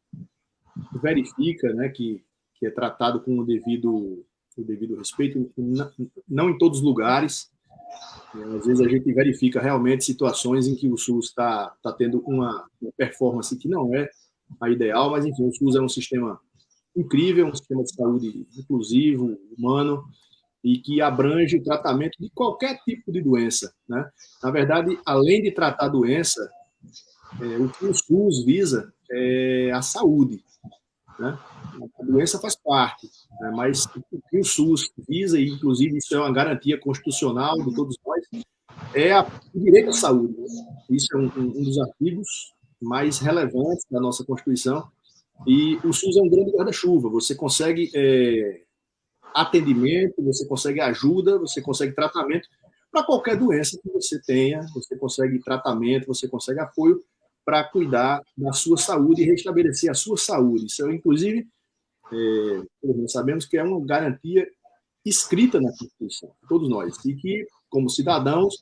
verifica, né, que é tratado com o devido respeito, não em todos os lugares. Às vezes a gente verifica realmente situações em que o SUS está tendo uma performance que não é a ideal, mas enfim, o SUS é um sistema incrível, um sistema de saúde inclusivo, humano, e que abrange o tratamento de qualquer tipo de doença. Né? Na verdade, além de tratar a doença, o que o SUS visa é a saúde. Né? A doença faz parte, né? Mas o que o SUS visa, e inclusive isso é uma garantia constitucional de todos nós, é o direito à saúde. Né? Isso é um dos artigos mais relevantes da nossa Constituição, e o SUS é um grande guarda-chuva. Você consegue atendimento, você consegue ajuda, você consegue tratamento para qualquer doença que você tenha, você consegue tratamento, você consegue apoio para cuidar da sua saúde e restabelecer a sua saúde. Isso, inclusive, nós sabemos que é uma garantia escrita na Constituição, todos nós, e que, como cidadãos,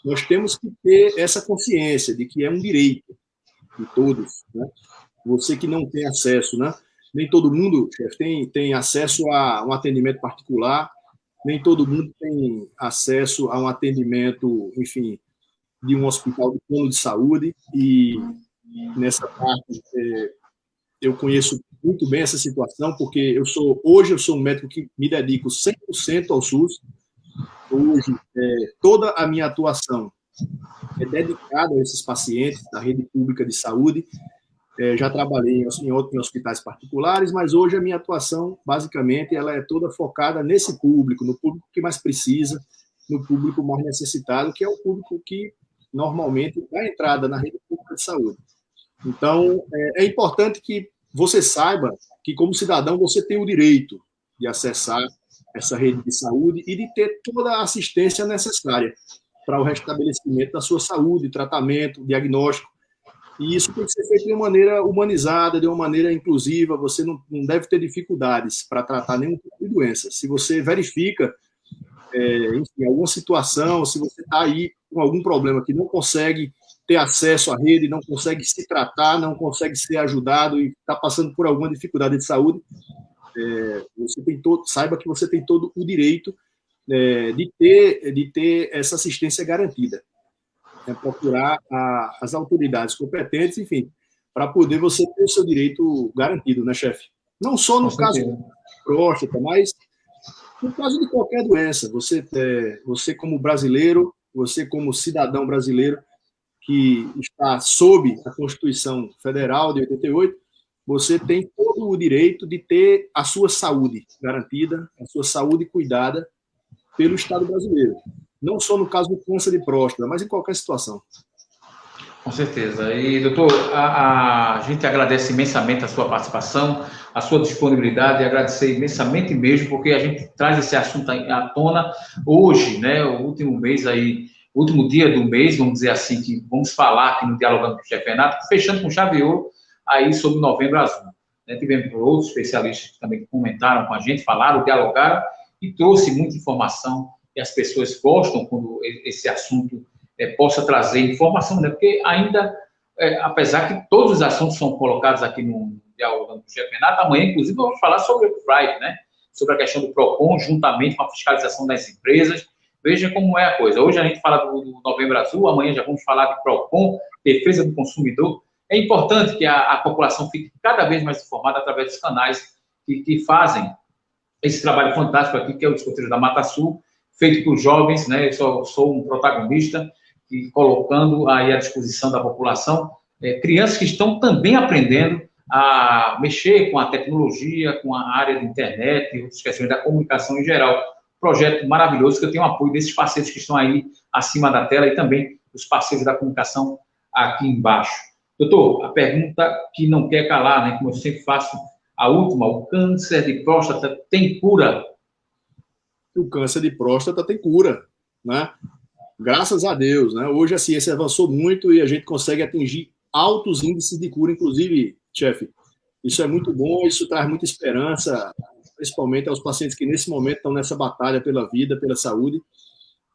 nós temos que ter essa consciência de que é um direito de todos. Né? Você que não tem acesso, né? Nem todo mundo, chefe, tem acesso a um atendimento particular, nem todo mundo tem acesso a um atendimento, enfim, de um hospital de plano de saúde, e nessa parte eu conheço muito bem essa situação, porque hoje eu sou um médico que me dedico 100% ao SUS. Hoje, toda a minha atuação é dedicada a esses pacientes da rede pública de saúde. Já trabalhei em hospitais particulares, mas hoje a minha atuação, basicamente, ela é toda focada nesse público, no público que mais precisa, no público mais necessitado, que é o público que normalmente dá entrada na rede pública de saúde. Então, é importante que você saiba que, como cidadão, você tem o direito de acessar essa rede de saúde e de ter toda a assistência necessária para o restabelecimento da sua saúde, tratamento, diagnóstico. E isso tem que ser feito de uma maneira humanizada, de uma maneira inclusiva. Você não deve ter dificuldades para tratar nenhum tipo de doença. Se você verifica, enfim, alguma situação, se você está aí com algum problema que não consegue ter acesso à rede, não consegue se tratar, não consegue ser ajudado e está passando por alguma dificuldade de saúde, saiba que você tem todo o direito de ter essa assistência garantida. Procurar as autoridades competentes, enfim, para poder você ter o seu direito garantido, né, chefe? Não só no caso de próstata, mas no caso de qualquer doença. Você como brasileiro, você como cidadão brasileiro que está sob a Constituição Federal de 88, você tem todo o direito de ter a sua saúde garantida, a sua saúde cuidada pelo Estado brasileiro. Não só no caso do câncer de próstata, mas em qualquer situação. Com certeza. E, doutor, a gente agradece imensamente a sua participação, a sua disponibilidade, e agradecer imensamente mesmo, porque a gente traz esse assunto à tona hoje, né, o último mês aí, o último dia do mês, vamos dizer assim, que vamos falar aqui no Dialogando com o Chefe Renato, fechando com chave de ouro aí sobre o Novembro Azul. Tivemos outros especialistas que também comentaram com a gente, falaram, dialogaram, e trouxe muita informação, e as pessoas gostam quando esse assunto possa trazer informação, né? Porque ainda, apesar que todos os assuntos são colocados aqui no Dialogando com o Chefe Renato, amanhã, inclusive, vamos falar sobre o Friday, né? Sobre a questão do PROCON, juntamente com a fiscalização das empresas. Veja como é a coisa. Hoje a gente fala do Novembro Azul, amanhã já vamos falar de PROCON, defesa do consumidor. É importante que a população fique cada vez mais informada através dos canais que fazem esse trabalho fantástico aqui, que é o Escoteiros da Mata Sul, feito por jovens, né? Eu sou um protagonista, e colocando aí à disposição da população crianças que estão também aprendendo a mexer com a tecnologia, com a área de internet e outras questões da comunicação em geral. Projeto maravilhoso, que eu tenho o apoio desses parceiros que estão aí acima da tela e também os parceiros da comunicação aqui embaixo. Doutor, a pergunta que não quer calar, né, como eu sempre faço, a última: o câncer de próstata tem cura? O câncer de próstata tem cura, né? Graças a Deus, né? Hoje a ciência avançou muito e a gente consegue atingir altos índices de cura, inclusive, chefe. Isso é muito bom, isso traz muita esperança, principalmente aos pacientes que nesse momento estão nessa batalha pela vida, pela saúde.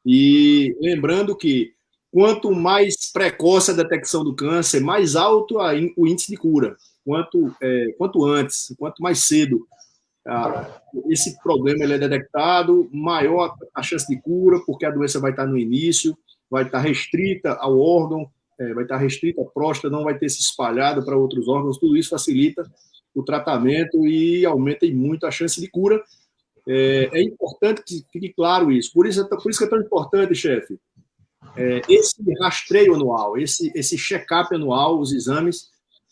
E lembrando que quanto mais precoce a detecção do câncer, mais alto o índice de cura. Quanto antes, quanto mais cedo esse problema ele é detectado, maior a chance de cura, porque a doença vai estar no início, vai estar restrita ao órgão, vai estar restrita à próstata, não vai ter se espalhado para outros órgãos. Tudo isso facilita o tratamento e aumenta muito a chance de cura. É importante que fique claro isso. Por isso que é tão importante, chefe, esse rastreio anual, esse check-up anual, os exames,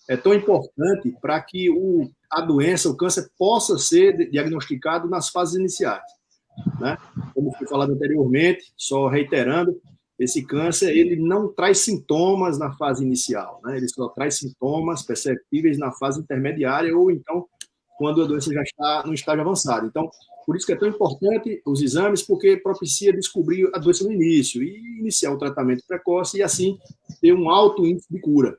é tão importante para que a doença, o câncer, possa ser diagnosticado nas fases iniciais, né? Como foi falado anteriormente, só reiterando, esse câncer ele não traz sintomas na fase inicial, né? Ele só traz sintomas perceptíveis na fase intermediária ou então quando a doença já está no estágio avançado. Então, por isso que é tão importante os exames, porque propicia descobrir a doença no início e iniciar o tratamento precoce e assim ter um alto índice de cura.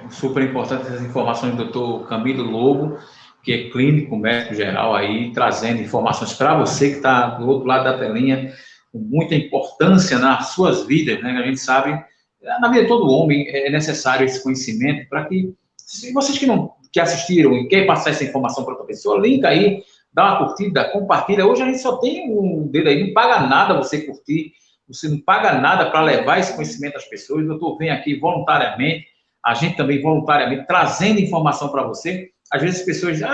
Super importante essas informações do Dr. Camilo Lobo, que é clínico, médico geral aí, trazendo informações para você que está do outro lado da telinha, com muita importância nas suas vidas, né? A gente sabe, na vida de todo homem é necessário esse conhecimento para que, se vocês que assistiram e querem passar essa informação para outra pessoa, linka aí, dá uma curtida, compartilha. Hoje a gente só tem um dedo aí, não paga nada você curtir, você não paga nada para levar esse conhecimento às pessoas. O doutor vem aqui voluntariamente, a gente também voluntariamente trazendo informação para você. Às vezes as pessoas dizem,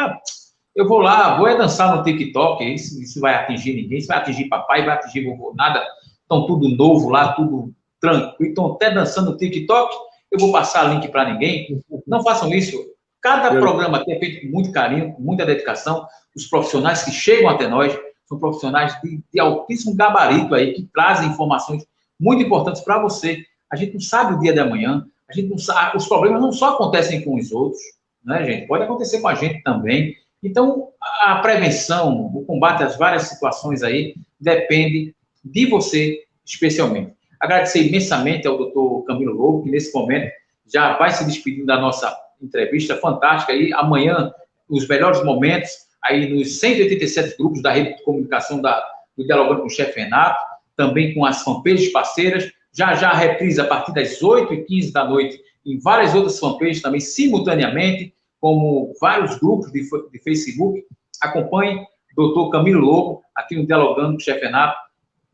eu vou lá, vou dançar no TikTok, isso vai atingir ninguém, isso vai atingir papai, vai atingir vovô, nada. Estão tudo novo lá, tudo tranquilo, estão até dançando no TikTok, eu vou passar link para ninguém. Não façam isso. Cada programa aqui é feito com muito carinho, com muita dedicação. Os profissionais que chegam até nós são profissionais de altíssimo gabarito aí, que trazem informações muito importantes para você. A gente não sabe o dia de amanhã, a gente não sabe, os problemas não só acontecem com os outros, né, gente? Pode acontecer com a gente também. Então, a prevenção, o combate às várias situações aí, depende de você, especialmente. Agradecer imensamente ao doutor Camilo Lobo, que nesse momento já vai se despedindo da nossa entrevista fantástica aí. Amanhã, os melhores momentos, aí nos 187 grupos da rede de comunicação do Dialogando com o Chefe Renato, também com as fanpages parceiras. Já a reprise a partir das 8h15 da noite em várias outras fanpages também, simultaneamente, como vários grupos de Facebook. Acompanhe o doutor Camilo Lobo aqui no Dialogando com o Chefe Renato.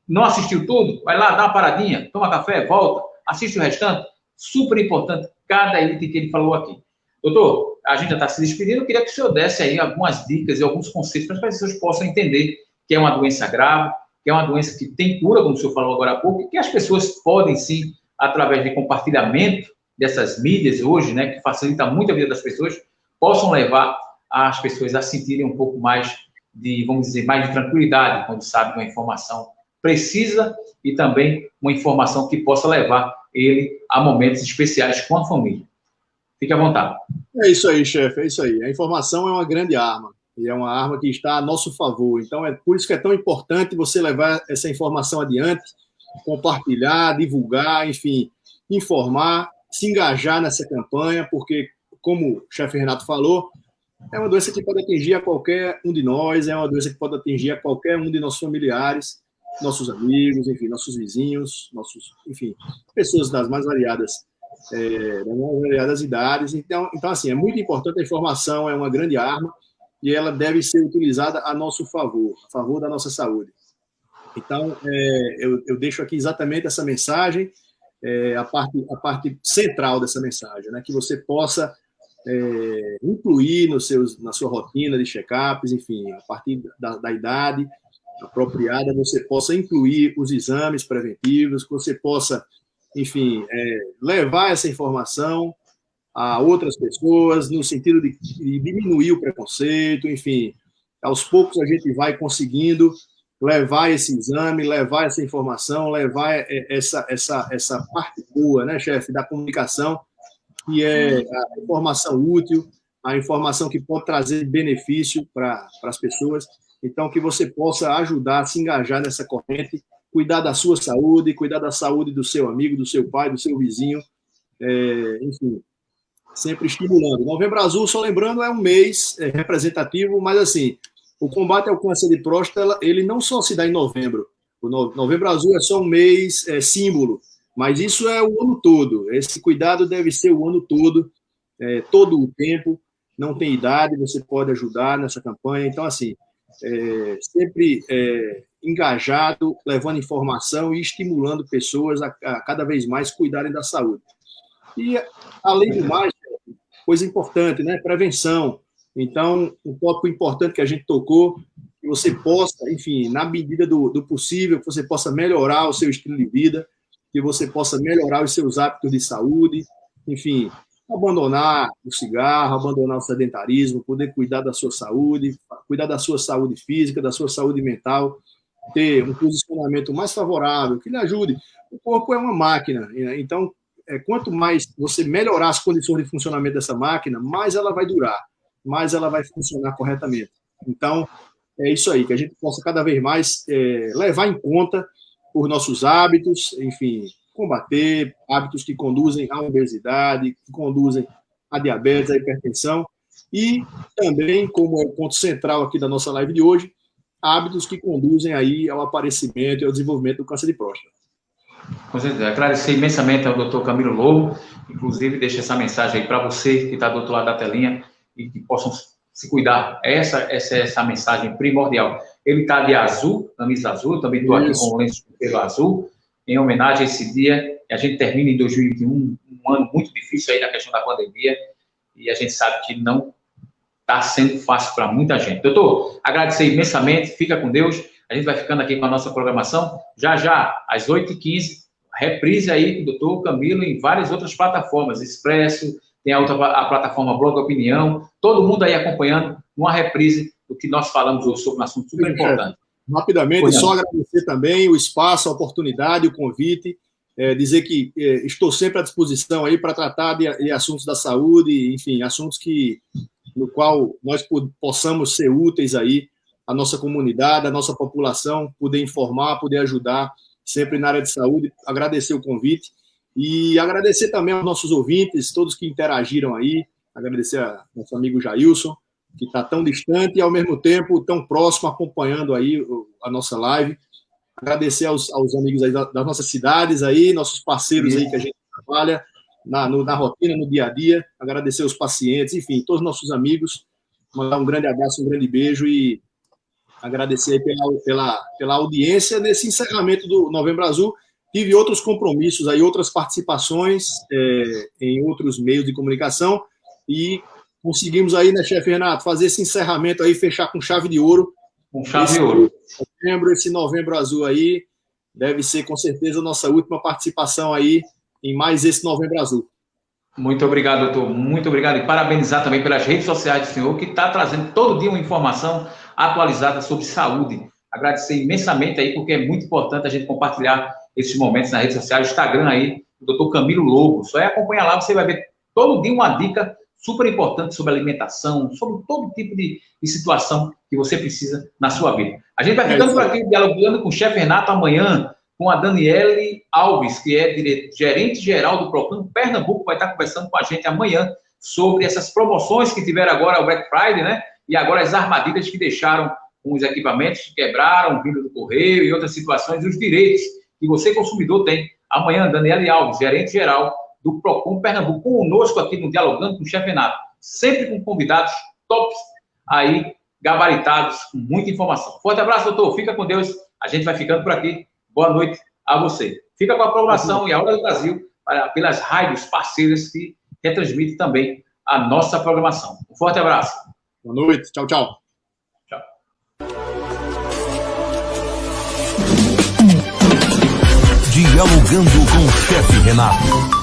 Não assistiu tudo? Vai lá, dá uma paradinha, toma café, volta, assiste o restante. Super importante cada item que ele falou aqui. Doutor, a gente já está se despedindo, eu queria que o senhor desse aí algumas dicas e alguns conceitos para que as pessoas possam entender que é uma doença grave, que é uma doença que tem cura, como o senhor falou agora há pouco, e que as pessoas podem, sim, através de compartilhamento dessas mídias hoje, né, que facilita muito a vida das pessoas, possam levar as pessoas a sentirem um pouco mais de, vamos dizer, mais de tranquilidade quando sabem uma informação precisa e também uma informação que possa levar ele a momentos especiais com a família. Fique à vontade. É isso aí, chefe, é isso aí. A informação é uma grande arma, e é uma arma que está a nosso favor. Então, é por isso que é tão importante você levar essa informação adiante, compartilhar, divulgar, enfim, informar, se engajar nessa campanha, porque, como o chefe Renato falou, é uma doença que pode atingir a qualquer um de nós, é uma doença que pode atingir a qualquer um de nossos familiares, nossos amigos, enfim, nossos vizinhos, enfim, pessoas das mais variadas idades. Então, assim, é muito importante. A informação é uma grande arma e ela deve ser utilizada a nosso favor, a favor da nossa saúde. Então, eu deixo aqui exatamente essa mensagem, a parte central dessa mensagem, né, que você possa incluir na sua rotina de check-ups, enfim, a partir da idade apropriada, você possa incluir os exames preventivos, que você possa, enfim, levar essa informação a outras pessoas, no sentido de diminuir o preconceito, enfim, aos poucos a gente vai conseguindo levar esse exame, levar essa informação, levar essa parte boa, né, chefe, da comunicação, que é a informação útil, a informação que pode trazer benefício para as pessoas. Então, que você possa ajudar a se engajar nessa corrente, cuidar da sua saúde, cuidar da saúde do seu amigo, do seu pai, do seu vizinho, enfim, sempre estimulando. Novembro Azul, só lembrando, é um mês representativo, mas, assim, o combate ao câncer de próstata, ele não só se dá em novembro. O Novembro Azul é só um mês símbolo, mas isso é o ano todo. Esse cuidado deve ser o ano todo, todo o tempo. Não tem idade, você pode ajudar nessa campanha. Então, assim, sempre engajado, levando informação e estimulando pessoas a cada vez mais cuidarem da saúde. E, além do mais, coisa importante, né? Prevenção. Então, um tópico importante que a gente tocou, que você possa, enfim, na medida do possível, que você possa melhorar o seu estilo de vida, que você possa melhorar os seus hábitos de saúde, enfim, abandonar o cigarro, abandonar o sedentarismo, poder cuidar da sua saúde, cuidar da sua saúde física, da sua saúde mental, ter um posicionamento mais favorável, que lhe ajude. O corpo é uma máquina, então, quanto mais você melhorar as condições de funcionamento dessa máquina, mais ela vai durar, mais ela vai funcionar corretamente. Então, é isso aí, que a gente possa cada vez mais levar em conta os nossos hábitos, enfim, combater hábitos que conduzem à obesidade, que conduzem à diabetes, à hipertensão, e também, como é o ponto central aqui da nossa live de hoje, hábitos que conduzem aí ao aparecimento e ao desenvolvimento do câncer de próstata. Com certeza. Agradecer imensamente ao doutor Camilo Lobo, inclusive deixo essa mensagem aí para você que está do outro lado da telinha e que possam se cuidar. Essa mensagem primordial. Ele está de azul, camisa azul, também estou aqui com o lenço de pelo azul, em homenagem a esse dia, e a gente termina em 2021, um um ano muito difícil aí na questão da pandemia, e a gente sabe que não está sendo fácil para muita gente. Doutor, agradecer imensamente, fica com Deus, a gente vai ficando aqui com a nossa programação, já, às 8h15, reprise aí com o doutor Camilo em várias outras plataformas, Expresso, tem a plataforma Blog Opinião, todo mundo aí acompanhando uma reprise do que nós falamos hoje sobre um assunto super importante. Rapidamente, só agradecer também o espaço, a oportunidade, o convite, dizer que estou sempre à disposição aí para tratar de assuntos da saúde, enfim, assuntos no qual nós possamos ser úteis aí à nossa comunidade, à nossa população, poder informar, poder ajudar, sempre na área de saúde. Agradecer o convite e agradecer também aos nossos ouvintes, todos que interagiram aí, agradecer ao nosso amigo Jailson, que está tão distante e, ao mesmo tempo, tão próximo, acompanhando aí a nossa live. Agradecer aos amigos aí das nossas cidades, aí, nossos parceiros aí que a gente trabalha na rotina, no dia a dia. Agradecer aos pacientes, enfim, todos os nossos amigos. Mandar um grande abraço, um grande beijo e agradecer aí pela audiência nesse encerramento do Novembro Azul. Tive outros compromissos aí, outras participações em outros meios de comunicação e conseguimos aí, né, chefe Renato, fazer esse encerramento aí, fechar com chave de ouro. Com chave de ouro. Esse Novembro Azul aí deve ser, com certeza, a nossa última participação aí em mais esse Novembro Azul. Muito obrigado, doutor. Muito obrigado. E parabenizar também pelas redes sociais do senhor, que está trazendo todo dia uma informação atualizada sobre saúde. Agradecer imensamente aí, porque é muito importante a gente compartilhar esses momentos nas redes sociais. O Instagram aí, o doutor Camilo Lobo. Só acompanhar lá, você vai ver todo dia uma dica super importante sobre alimentação, sobre todo tipo de situação que você precisa na sua vida. A gente vai ficando por aqui, dialogando com o chefe Renato amanhã, com a Daniele Alves, que é gerente-geral do Procon Pernambuco, vai estar conversando com a gente amanhã sobre essas promoções que tiveram agora o Black Friday, né? E agora as armadilhas que deixaram com os equipamentos que quebraram, vindo do correio e outras situações, e os direitos que você, consumidor, tem. Amanhã, Daniele Alves, gerente-geral do Procon Pernambuco, conosco aqui no Dialogando com o chefe Renato, sempre com convidados tops aí, gabaritados, com muita informação. Forte abraço, doutor, fica com Deus, a gente vai ficando por aqui, boa noite a você. Fica com a programação e a Hora do Brasil, pelas rádios parceiras que retransmitem também a nossa programação. Um forte abraço. Boa noite, tchau, tchau. Tchau. Dialogando com o chefe Renato.